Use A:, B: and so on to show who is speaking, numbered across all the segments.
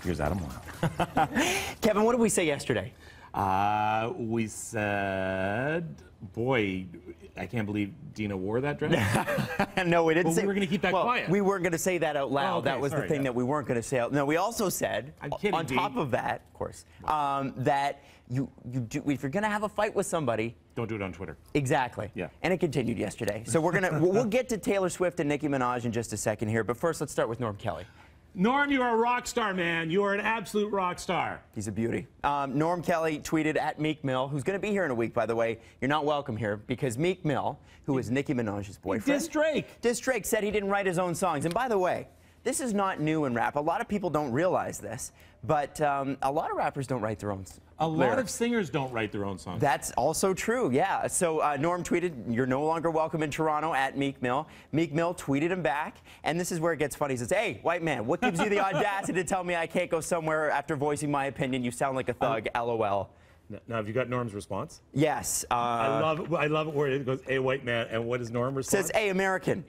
A: Here's Adam Wilde.
B: Kevin, what did we say yesterday?
A: We said, boy, I can't believe Dina wore that dress.
B: No, we didn't say.
A: We were going to keep that quiet.
B: We weren't going to say that out loud.
A: Oh, okay,
B: that was the thing that we weren't going to say out. No, we also said, on top of that, of course, that you do, if you're going to have a fight with somebody,
A: don't do it on Twitter.
B: Exactly.
A: Yeah.
B: And it continued yesterday. So we're gonna we'll get to Taylor Swift and Nicki Minaj in just a second here, but first let's start with Norm Kelly.
A: Norm, you are a rock star, man. You are an absolute rock star.
B: He's a beauty. Norm Kelly tweeted at Meek Mill, who's going to be here in a week, by the way. You're not welcome here because Meek Mill, who is Nicki Minaj's boyfriend,
A: Diss Drake
B: said he didn't write his own songs. And by the way, this is not new in rap. A lot of people don't realize this, but a lot of rappers don't write their own lyrics.
A: A lot of singers don't write their own songs.
B: That's also true, yeah. So Norm tweeted, "You're no longer welcome in Toronto," at Meek Mill. Meek Mill tweeted him back, and this is where it gets funny. He says, "Hey, white man, what gives you the audacity to tell me I can't go somewhere after voicing my opinion? You sound like a thug, LOL."
A: Now, have you got Norm's response?
B: Yes.
A: I love it where it goes, "Hey, white man," and what does Norm respond?
B: Says, "Hey, American."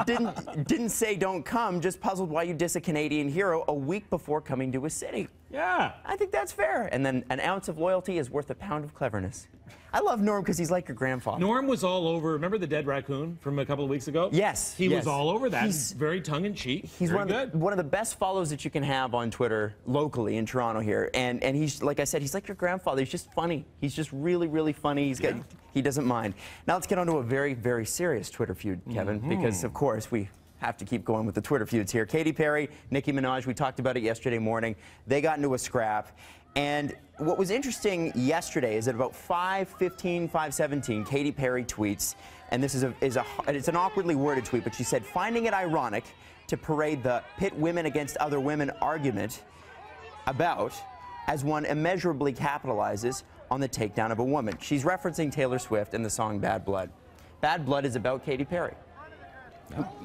B: didn't say don't come, just puzzled why you diss a Canadian hero a week before coming to a city.
A: Yeah.
B: I think that's fair. And then an ounce of loyalty is worth a pound of cleverness. I love Norm because he's like your grandfather.
A: Norm was all over, remember the dead raccoon from a couple of weeks ago?
B: Yes.
A: He was all over that. He's very tongue-in-cheek.
B: He's one of the best follows that you can have on Twitter locally in Toronto here. And he's, like I said, he's like your grandfather. He's just funny. He's just really, really funny. He doesn't mind. Now let's get on to a very, very serious Twitter feud, Kevin, because of course we have to keep going with the Twitter feuds here. Katy Perry, Nicki Minaj, we talked about it yesterday morning. They got into a scrap. And what was interesting yesterday is at about 5:15, 5:17, Katy Perry tweets, and this it's an awkwardly worded tweet, but she said, "Finding it ironic to parade the pit women against other women argument about as one immeasurably capitalizes on the takedown of a woman." She's referencing Taylor Swift and the song Bad Blood. Bad Blood is about Katy Perry.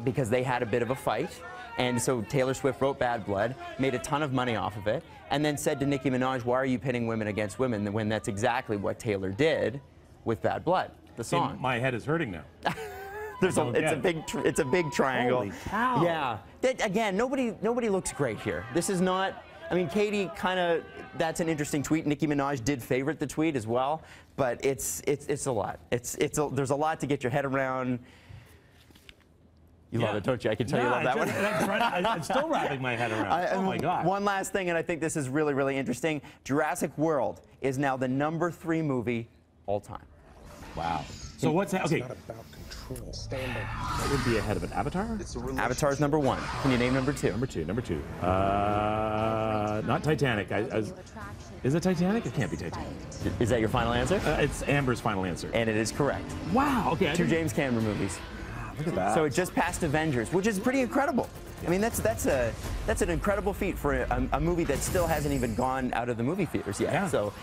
B: Because they had a bit of a fight, and so Taylor Swift wrote Bad Blood, made a ton of money off of it, and then said to Nicki Minaj, "Why are you pitting women against women?" when that's exactly what Taylor did with Bad Blood, the song.
A: My head is hurting now.
B: It's a big triangle.
A: Holy cow.
B: Yeah. Again, nobody looks great here. This is not. I mean, Katy that's an interesting tweet. Nicki Minaj did favorite the tweet as well, but it's a lot. There's a lot to get your head around. You love it, don't you? I can tell you love that one.
A: I'm still wrapping my head around. Oh my God.
B: One last thing, and I think this is really, really interesting. Jurassic World is now the #3 movie all time.
A: Wow. So what's that? Okay.
C: It's not about control. Stand up.
A: That would be ahead of an Avatar?
B: Avatar's #1. Can you name #2?
A: Number two. Not Titanic. Is it Titanic? It can't be Titanic.
B: Is that your final answer?
A: It's Amber's final answer.
B: And it is correct.
A: Wow. Okay.
B: 2 James Cameron movies.
A: Look at that.
B: So it just passed Avengers, which is pretty incredible. I mean, that's an incredible feat for a movie that still hasn't even gone out of the movie theaters yet.
A: Yeah.
B: So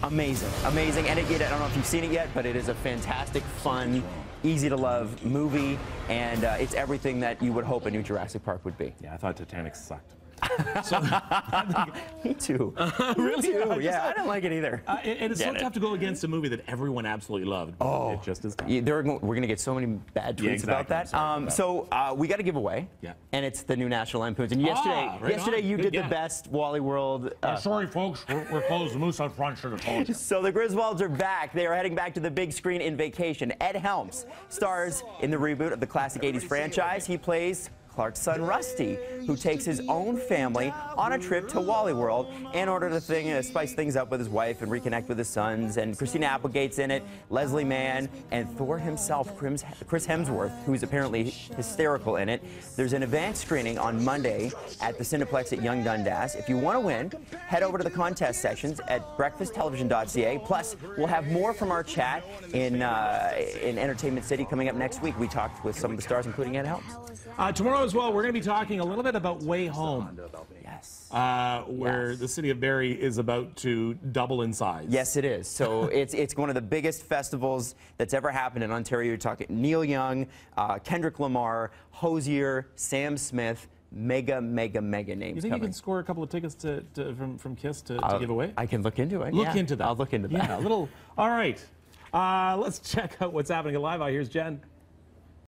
B: amazing. And again, I don't know if you've seen it yet, but it is a fantastic, fun, easy to love movie, and it's everything that you would hope a new Jurassic Park would be.
A: Yeah, I thought Titanic sucked.
B: Me too.
A: Really?
B: Me too. Yeah, I don't like it either.
A: And it's so tough to go against a movie that everyone absolutely loved.
B: Oh,
A: it just is.
B: We're going to get so many bad tweets about that. So we got a giveaway, and it's the new National Lampoons. And yesterday you did the best Wally World.
A: Sorry, folks, we're closed. The moose out front should have told you.
B: So the Griswolds are back. They are heading back to the big screen in Vacation. Ed Helms stars in the reboot of the classic 80s franchise. He plays Clark's son Rusty, who takes his own family on a trip to Wally World in order to spice things up with his wife and reconnect with his sons. And Christina Applegate's in it, Leslie Mann, and Thor himself, Chris Hemsworth, who's apparently hysterical in it. There's an advanced screening on Monday at the Cineplex at Yonge Dundas. If you want to win, head over to the contest sections at breakfasttelevision.ca. Plus, we'll have more from our chat in Entertainment City coming up next week. We talked with some of the stars, including Ed Helms.
A: Tomorrow as well, we're going to be talking a little bit about Way Home.
B: Yes.
A: Where the city of Barrie is about to double in size.
B: Yes, it is. So it's one of the biggest festivals that's ever happened in Ontario. You're talking Neil Young, Kendrick Lamar, Hozier, Sam Smith, mega names.
A: You think you can score a couple of tickets from KISS to give away?
B: I can look into it.
A: Look into that.
B: I'll look into that.
A: Yeah, a little. All right. Let's check out what's happening live. Here's Jen.